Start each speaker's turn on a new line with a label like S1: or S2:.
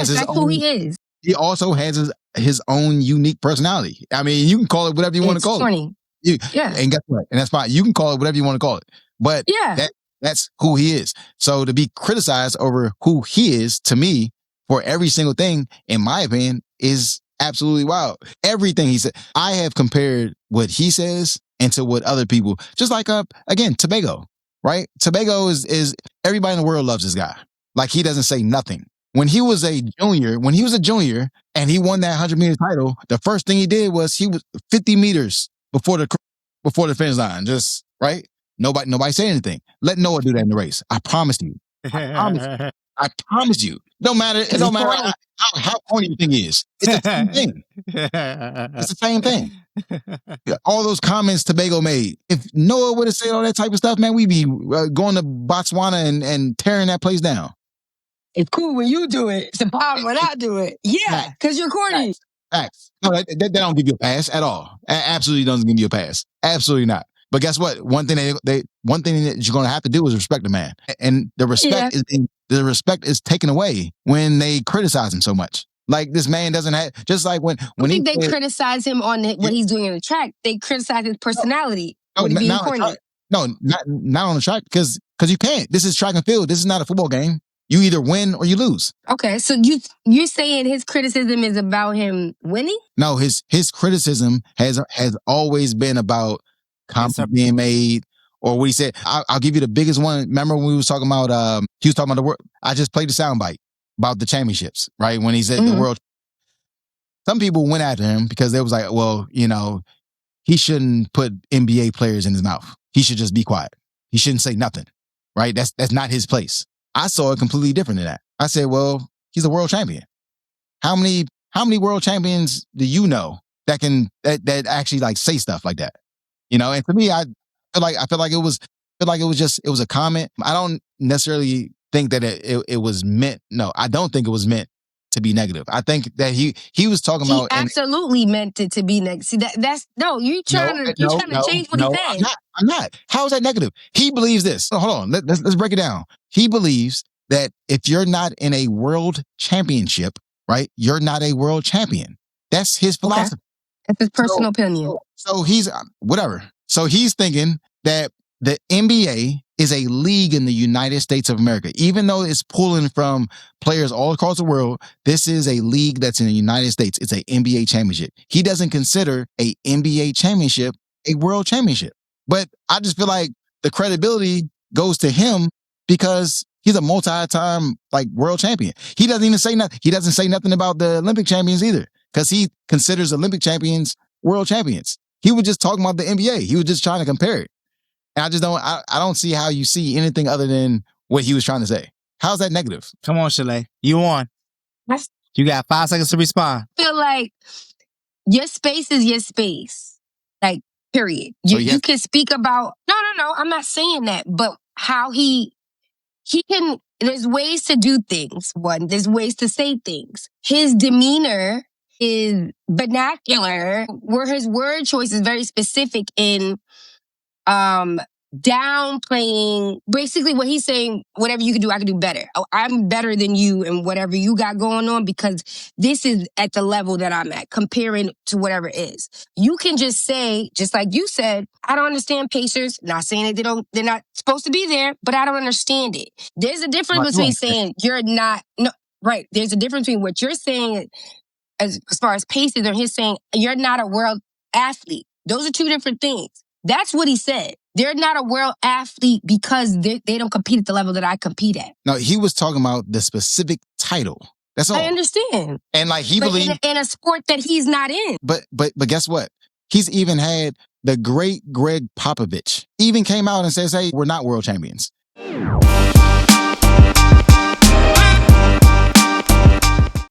S1: has his
S2: that's
S1: own.
S2: who he is.
S1: He also has his own unique personality. I mean, you can call it whatever you want to call
S2: Corny.
S1: it.
S2: Yeah.
S1: And guess what? And that's fine. You can call it whatever you want to call it. But
S2: Yeah.
S1: that's who he is. So to be criticized over who he is, to me, for every single thing, in my opinion, is absolutely wild. Everything he said. I have compared what he says into what other people, just like, again, Tobago, right? Tobago is everybody in the world loves this guy. Like, he doesn't say nothing. When he was a junior and he won that 100-meter title, the first thing he did was he was 50 meters before the finish line. Just, right? Nobody said anything. Let Noah do that in the race. I promise you. I promise you. It don't matter how corny you think he is. It's the same thing. It's the same thing. All those comments Tobago made. If Noah would have said all that type of stuff, man, we'd be going to Botswana and tearing that place down.
S2: It's cool when you do it. It's a problem when I do it. Yeah, because you're corny.
S1: Facts. No, that don't give you a pass at all. Absolutely doesn't give you a pass. Absolutely not. But guess what? One thing that you're going to have to do is respect the man, and the respect is taken away when they criticize him so much. Like, this man doesn't have, just like when
S2: they criticize him on what he's doing in the track. They criticize his personality.
S1: No, not on the track, because you can't. This is track and field. This is not a football game. You either win or you lose. Okay, so you're saying his criticism is about him winning? No, his criticism has always been about comments being made, or what he said. I'll give you the biggest one. Remember when we was talking about he was talking about the world. I just played the soundbite about the championships, right? When he said the world. Some people went after him because they was like, well, he shouldn't put NBA players in his mouth. He should just be quiet. He shouldn't say nothing, right? That's not his place. I saw it completely different than that. I said, well, he's a world champion. How many world champions do you know that can that actually like say stuff like that? And to me, I feel like it was a comment. I don't necessarily think that it was meant. No, I don't think it was meant to be negative. I think that he was talking about. He absolutely meant it to be negative. See, that's no. You trying to change what he said. I'm not. How is that negative? He believes this. Hold on. Let's break it down. He believes that if you're not in a world championship, right, you're not a world champion. That's his philosophy. That's his personal opinion. So he's whatever. So he's thinking that the NBA is a league in the United States of America. Even though it's pulling from players all across the world, this is a league that's in the United States. It's a NBA championship. He doesn't consider a NBA championship a world championship. But I just feel like the credibility goes to him because he's a multi-time world champion. He doesn't even say nothing. He doesn't say nothing about the Olympic champions either, because he considers Olympic champions world champions. He was just talking about the NBA. He was just trying to compare it. And I just don't. I don't see how you see anything other than what he was trying to say. How's that negative?
S3: Come on, Chalet. You on? You got 5 seconds to respond.
S2: I feel like your space is your space. Period. You can speak about. No. I'm not saying that. But how he can. There's ways to do things. One, there's ways to say things. His demeanor, his vernacular, where his word choice is very specific in downplaying. Basically what he's saying, whatever you can do, I can do better. Oh, I'm better than you and whatever you got going on, because this is at the level that I'm at, comparing to whatever is. You can just say, just like you said, I don't understand Pacers. Not saying that they're not supposed to be there, but I don't understand it. There's a difference between saying you're not, no, right. There's a difference between what you're saying as far as Pacers, and he's saying you're not a world athlete. Those are two different things. That's what he said. They're not a world athlete because they don't compete at the level that I compete at.
S1: No, he was talking about the specific title. That's all.
S2: I understand.
S1: And he believes
S2: in a sport that he's not in.
S1: But guess what? He's even had the great Greg Popovich even came out and says, hey, we're not world champions.